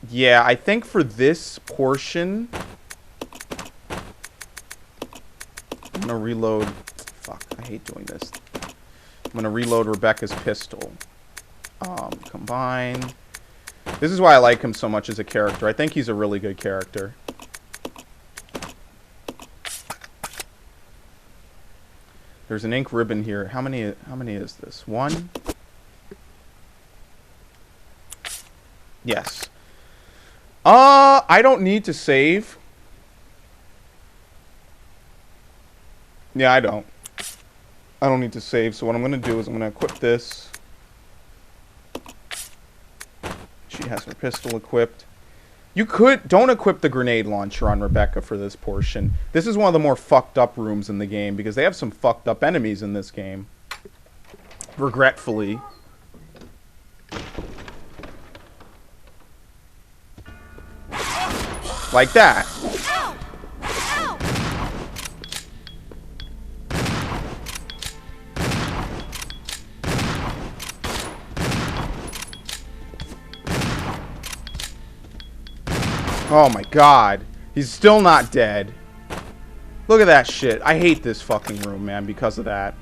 Yeah, I think for this portion, I'm gonna reload. Fuck, I hate doing this. I'm gonna reload Rebecca's pistol. Combine. This is why I like him so much as a character. I think he's a really good character. There's an ink ribbon here. How many is this? One? Yes. I don't need to save. Yeah, I don't. I don't need to save. So what I'm going to do is I'm going to equip this. She has her pistol equipped. You could... Don't equip the grenade launcher on Rebecca for this portion. This is one of the more fucked up rooms in the game because they have some fucked up enemies in this game. Regretfully. Like that. Oh my god. He's still not dead. Look at that shit. I hate this fucking room, man, because of that.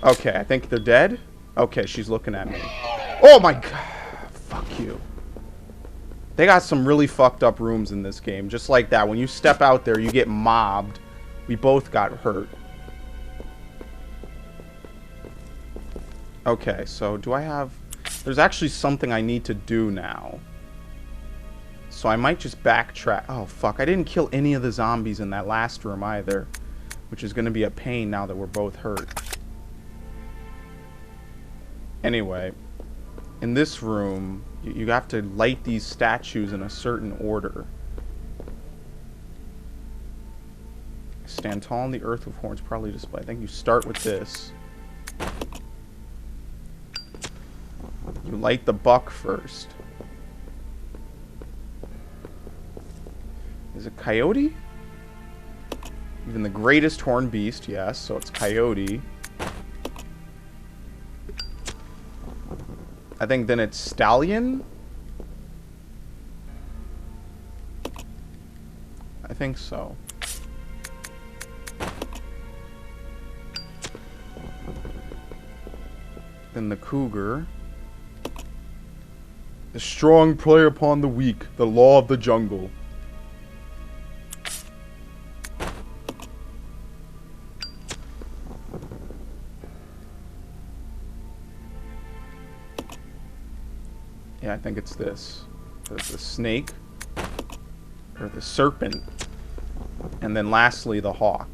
Okay, I think they're dead. Okay, she's looking at me. Oh my god. Fuck you. They got some really fucked up rooms in this game. Just like that. When you step out there, you get mobbed. We both got hurt. Okay, so do I have... There's actually something I need to do now. So I might just backtrack. Oh, fuck. I didn't kill any of the zombies in that last room either. Which is going to be a pain now that we're both hurt. Anyway. In this room, you have to light these statues in a certain order. Stand tall on the earth with horns proudly displayed. I think you start with this. You light the buck first. Is it coyote? Even the greatest horned beast, yes, so it's coyote. I think then it's stallion. I think so. Then the cougar. The strong prey upon the weak, the law of the jungle. Yeah, I think it's this. There's the snake. Or the serpent. And then lastly, the hawk.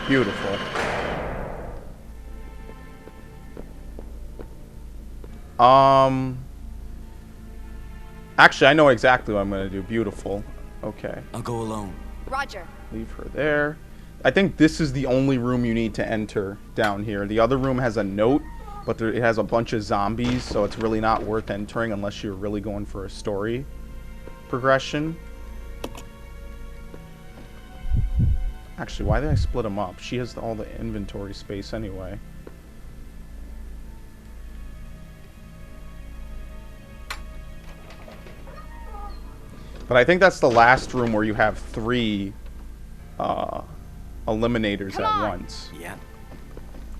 Beautiful. Actually, I know exactly what I'm going to do. Beautiful. Okay. I'll go alone. Roger. Leave her there. I think this is the only room you need to enter down here. The other room has a note, but it has a bunch of zombies, so it's really not worth entering unless you're really going for a story progression. Actually, why did I split them up? She has all the inventory space anyway. But I think that's the last room where you have 3 eliminators at once. Yeah.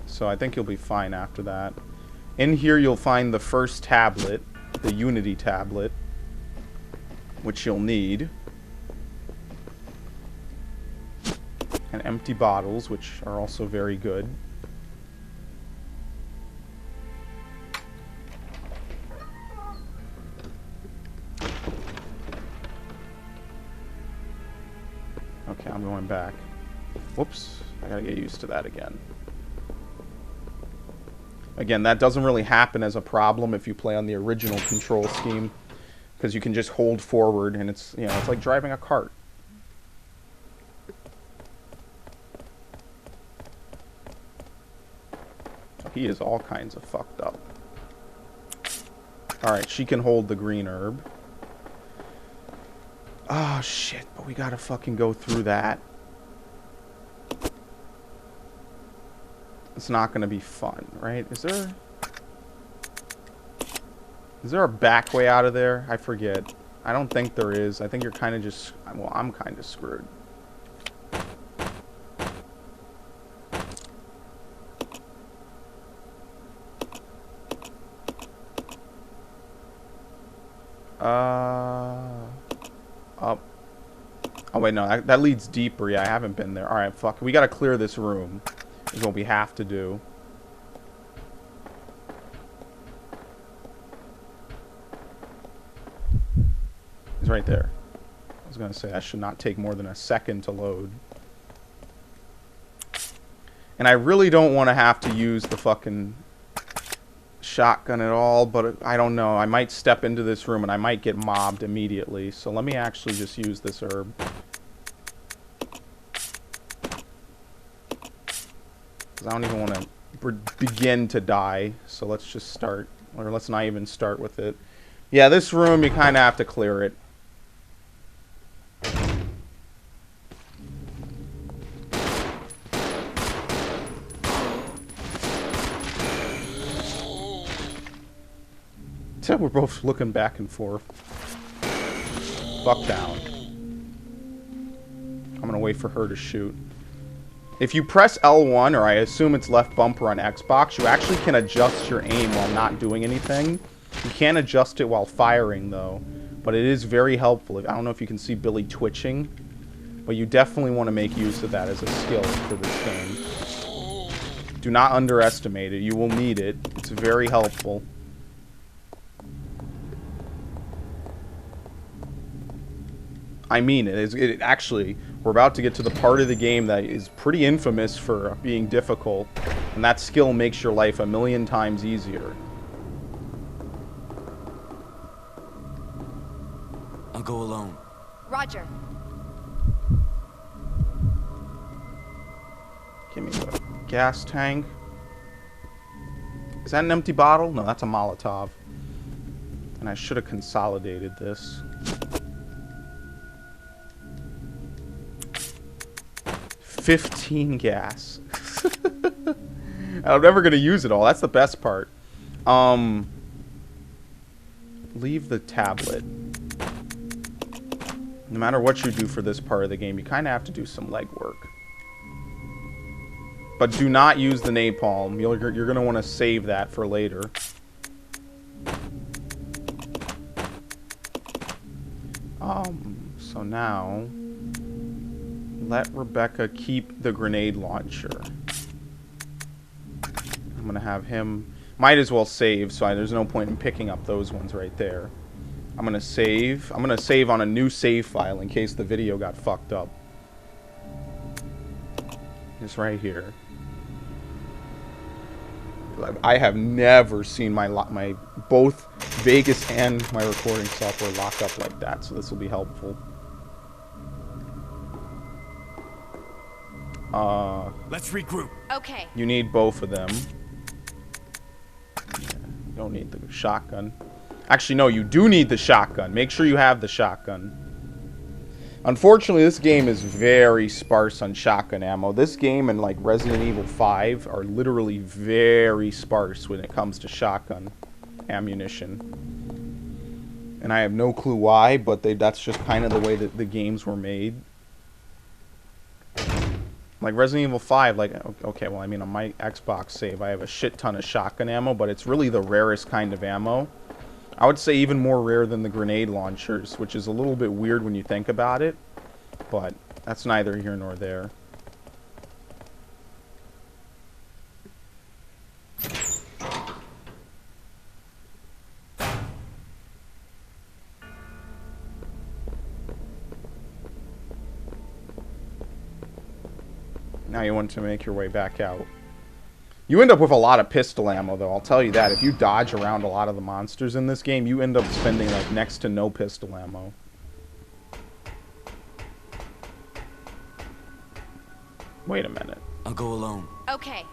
So I think you'll be fine after that. In here you'll find the first tablet, the Unity tablet, which you'll need. And empty bottles, which are also very good. Okay, I'm going back. Whoops, I gotta get used to that again. Again, that doesn't really happen as a problem if you play on the original control scheme, because you can just hold forward and it's, you know, it's like driving a cart. He is all kinds of fucked up. Alright, she can hold the green herb. Oh, shit. But we gotta fucking go through that. It's not going to be fun, right? Is there a back way out of there? I forget. I don't think there is. I think you're kind of just... Well, I'm kind of screwed. Up. Oh, wait, no. That leads deeper. Yeah, I haven't been there. Alright, fuck. We gotta clear this room. Is what we have to do. It's right there. I was gonna say, that should not take more than a second to load. And I really don't want to have to use the fucking shotgun at all, but I don't know. I might step into this room and I might get mobbed immediately. So let me actually just use this herb. Because I don't even want to begin to die. So let's just start. Or let's not even start with it. Yeah, this room, you kind of have to clear it. We're both looking back and forth. Buck down. I'm gonna wait for her to shoot. If you press L1, or I assume it's left bumper on Xbox, you actually can adjust your aim while not doing anything. You can't adjust it while firing, though. But it is very helpful. I don't know if you can see Billy twitching, but you definitely want to make use of that as a skill for this game. Do not underestimate it. You will need it. It's very helpful. I mean it. It actually, we're about to get to the part of the game that is pretty infamous for being difficult, and that skill makes your life a million times easier. I'll go alone. Roger. Give me the gas tank. Is that an empty bottle? No, that's a Molotov. And I should have consolidated this. 15 gas. I'm never gonna use it all. That's the best part. Leave the tablet. No matter what you do for this part of the game, you kind of have to do some legwork. But do not use the napalm. You're gonna want to save that for later. So now, let Rebecca keep the grenade launcher. I'm gonna have him. Might as well save, so there's no point in picking up those ones right there. I'm gonna save. I'm gonna save on a new save file in case the video got fucked up. It's right here. I have never seen my both Vegas and my recording software lock up like that, so this will be helpful. Let's regroup. Okay. You need both of them. Yeah, you don't need the shotgun. Actually, no, you do need the shotgun. Make sure you have the shotgun. Unfortunately, this game is very sparse on shotgun ammo. This game and like Resident Evil 5 are literally very sparse when it comes to shotgun ammunition. And I have no clue why, but that's just kind of the way that the games were made. Like Resident Evil 5, like, okay, well, I mean, on my Xbox save, I have a shit ton of shotgun ammo, but it's really the rarest kind of ammo. I would say even more rare than the grenade launchers, which is a little bit weird when you think about it, but that's neither here nor there. Now you want to make your way back out. You end up with a lot of pistol ammo, though. I'll tell you that. If you dodge around a lot of the monsters in this game, you end up spending, like, next to no pistol ammo. Wait a minute. I'll go alone. Okay.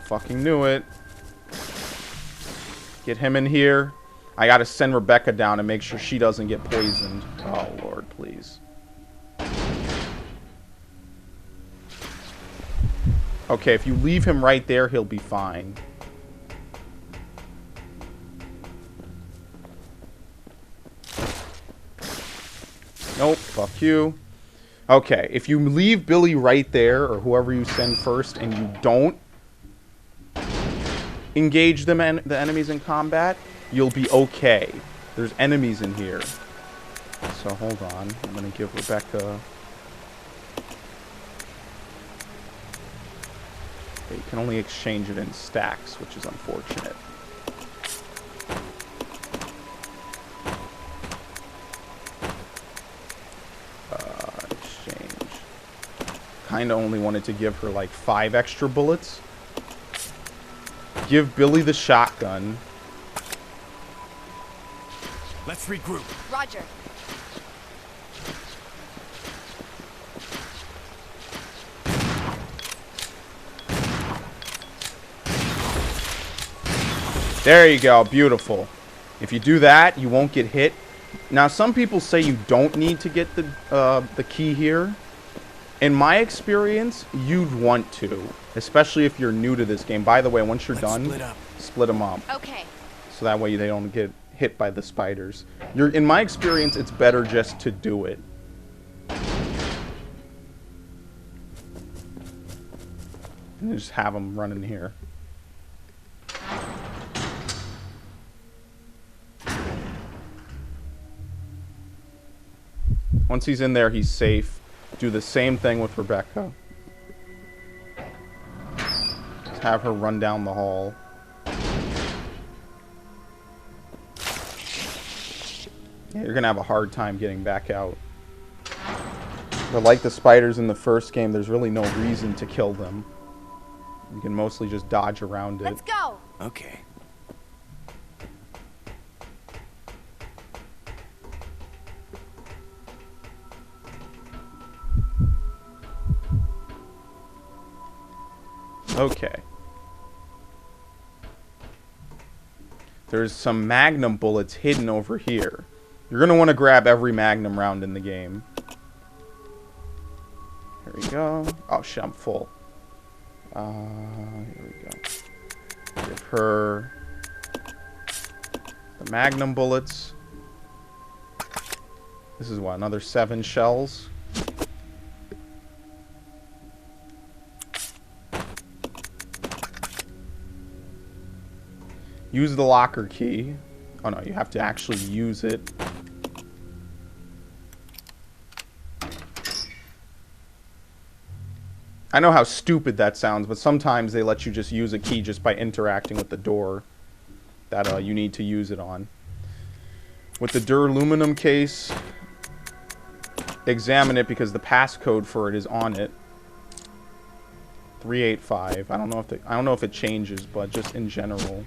Fucking knew it. Get him in here. I gotta send Rebecca down and make sure she doesn't get poisoned. Oh, Lord, please. Okay, if you leave him right there, he'll be fine. Nope, fuck you. Okay, if you leave Billy right there, or whoever you send first, and you don't engage the enemies in combat, you'll be okay. There's enemies in here. So hold on, I'm gonna give Rebecca... Okay, you can only exchange it in stacks, which is unfortunate. Exchange. Kinda only wanted to give her like 5 extra bullets. Give Billy the shotgun. Let's regroup. Roger. There you go. Beautiful. If you do that, you won't get hit. Now, some people say you don't need to get the key here. In my experience, you'd want to, especially if you're new to this game. By the way, once you're done, split them up. Okay. So that way they don't get hit by the spiders. In my experience, it's better just to do it. And just have them run in here. Once he's in there, he's safe. Do the same thing with Rebecca. Just have her run down the hall. Yeah, you're gonna have a hard time getting back out. But like the spiders in the first game, there's really no reason to kill them. You can mostly just dodge around it. Let's go. Okay. Okay. There's some magnum bullets hidden over here. You're going to want to grab every magnum round in the game. Here we go. Oh, shit, I'm full. Here we go. Give her the magnum bullets. This is what, another 7 shells? Use the locker key. Oh no, you have to actually use it. I know how stupid that sounds, but sometimes they let you just use a key just by interacting with the door that you need to use it on. With the duraluminum case, examine it because the passcode for it is on it. 385. I don't know if it changes, but just in general.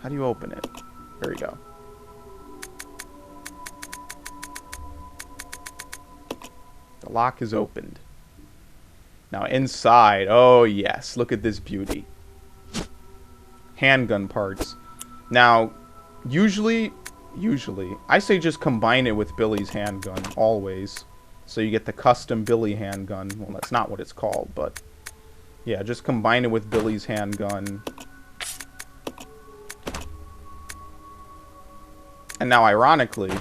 How do you open it? There we go. The lock is opened. Now inside, oh yes, look at this beauty. Handgun parts. Now, usually, I say just combine it with Billy's handgun, always. So you get the custom Billy handgun. Well, that's not what it's called, but yeah, just combine it with Billy's handgun. And now, ironically,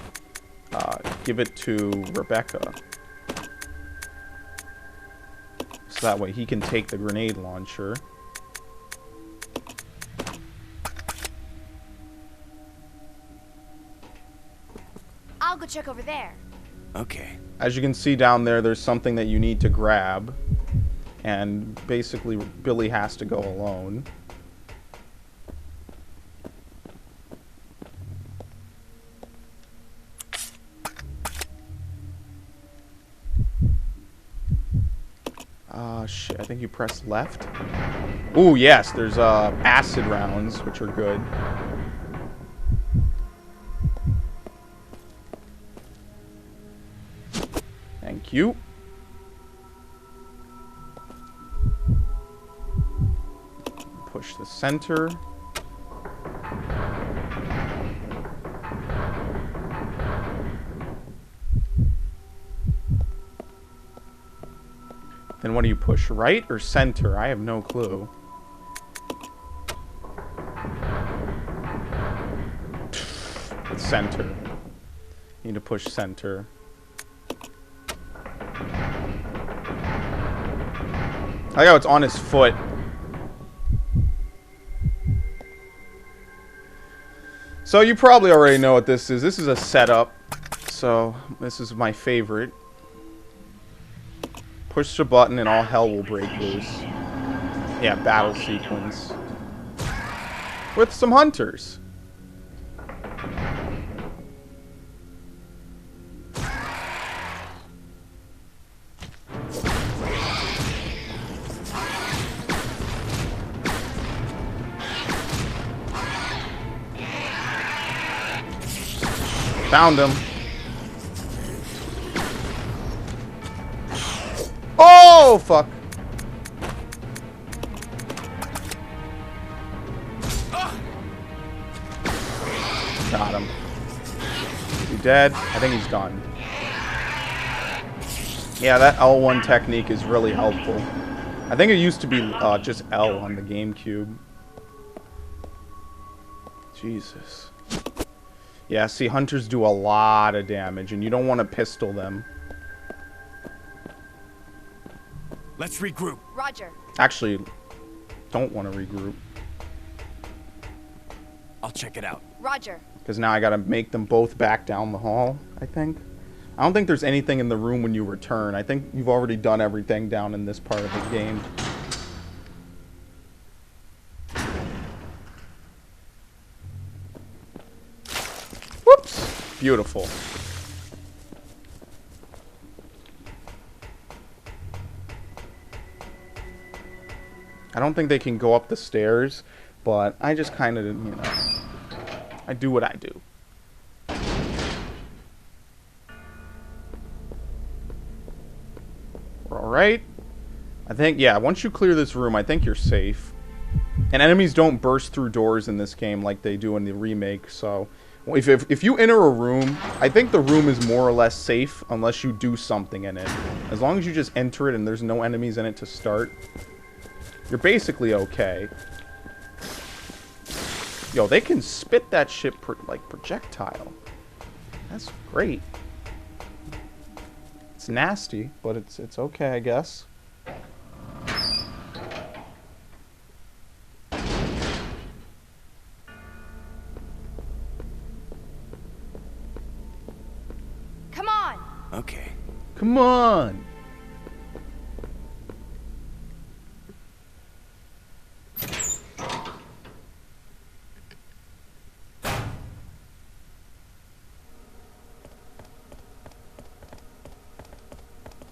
give it to Rebecca. So that way he can take the grenade launcher. I'll go check over there. Okay. As you can see down there, there's something that you need to grab. And basically, Billy has to go alone. Shit, I think you press left. Ooh, yes, there's acid rounds, which are good. Thank you. Push the center. Then what do you push? Right or center? I have no clue. It's center. You need to push center. I like how it's on his foot. So you probably already know what this is. This is a setup. So this is my favorite. Push the button and all hell will break loose. Yeah, battle sequence. With some hunters. Found him. Oh, fuck. Got him. Is he dead? I think he's done. Yeah, that L1 technique is really helpful. I think it used to be just L on the GameCube. Jesus. Yeah, see, hunters do a lot of damage, and you don't want to pistol them. Let's regroup. Roger. Actually, don't want to regroup. I'll check it out. Roger. Because now I gotta make them both back down the hall, I think. I don't think there's anything in the room when you return. I think you've already done everything down in this part of the game. Whoops! Beautiful. I don't think they can go up the stairs, but I just kind of, you know, I do what I do. We're alright. I think, yeah, once you clear this room, I think you're safe. And enemies don't burst through doors in this game like they do in the remake, so if you enter a room, I think the room is more or less safe unless you do something in it. As long as you just enter it and there's no enemies in it to start, you're basically okay. Yo, they can spit that shit like projectile. That's great. It's nasty, but it's okay, I guess. Come on. Okay. Come on.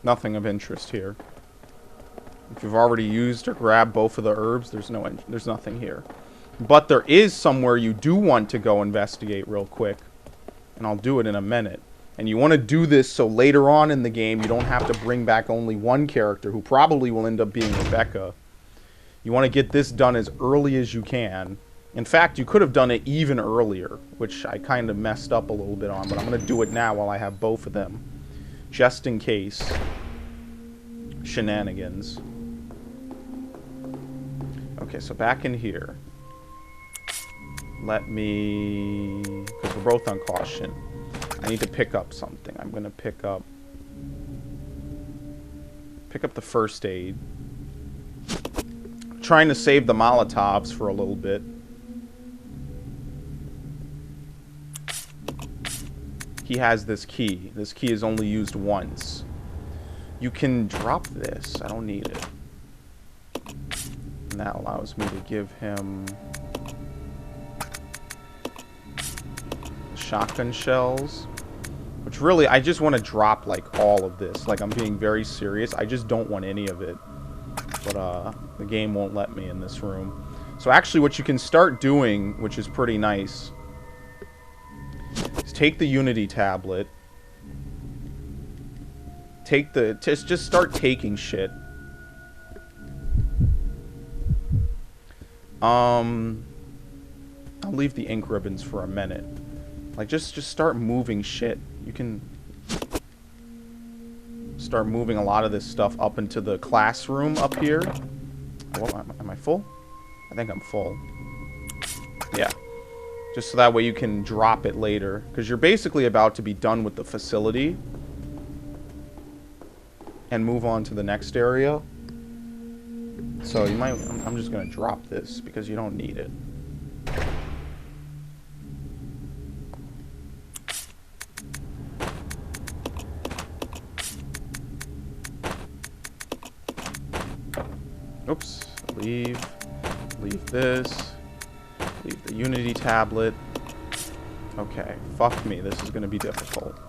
Nothing of interest here. If you've already used or grabbed both of the herbs, there's nothing here. But there is somewhere you do want to go investigate real quick. And I'll do it in a minute. And you want to do this so later on in the game you don't have to bring back only one character, who probably will end up being Rebecca. You want to get this done as early as you can. In fact, you could have done it even earlier, which I kind of messed up a little bit on, but I'm going to do it now while I have both of them. Just in case. Shenanigans. Okay, so back in here. Let me... because we're both on caution. I need to pick up something. I'm going to pick up the first aid. I'm trying to save the Molotovs for a little bit. He has this key. This key is only used once. You can drop this. I don't need it. And that allows me to give him shotgun shells. Which really, I just want to drop like all of this. Like, I'm being very serious. I just don't want any of it. But the game won't let me in this room. So actually what you can start doing, which is pretty nice, is take the Unity tablet. Take the... just start taking shit. I'll leave the ink ribbons for a minute. Like, just start moving shit. You can start moving a lot of this stuff up into the classroom up here. What, am I full? I think I'm full. Yeah. Just so that way you can drop it later. Because you're basically about to be done with the facility. And move on to the next area. So you might... I'm just going to drop this because you don't need it. Oops. Leave this. Leave the Unity tablet. Okay. Fuck me. This is going to be difficult.